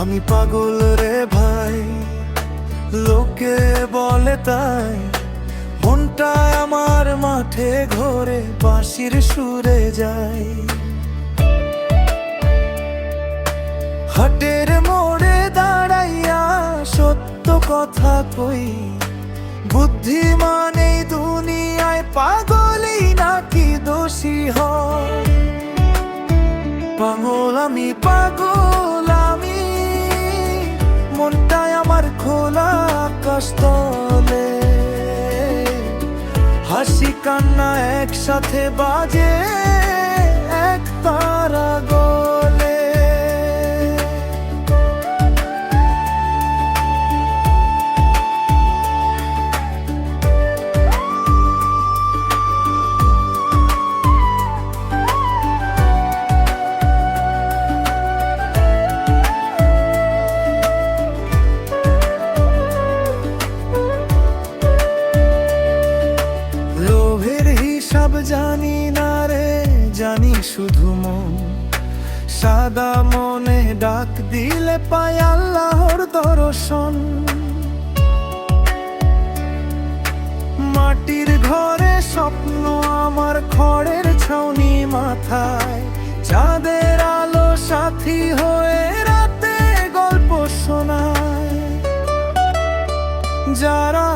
আমি পাগল রে ভাই, লোকে বলে তাই। মনটা আমার মাঠে ঘোরে, বাঁশির সুরে যায়। হাটের মোড়ে দাঁড়াইয়া সত্য কথা কই, বুদ্ধিমান এই দুনিয়ায় পাগলই নাকি দোষী হয়। পাগল আমি, পাগল আমি, মনটাই আমার খোলা আকাশ তলে। হাসি কান্না একসাথে বাজে এক তারা গলে। জানি না রে, জানি শুধু মন। সাদা মনে ডাক দিলে পাই আল্লাহর দর্শন। মাটির ঘরে স্বপ্ন আমার, খড়ের ছাউনি মাথায়। চাঁদের আলো সাথী হয়ে রাতে গল্প শোনায়। যারা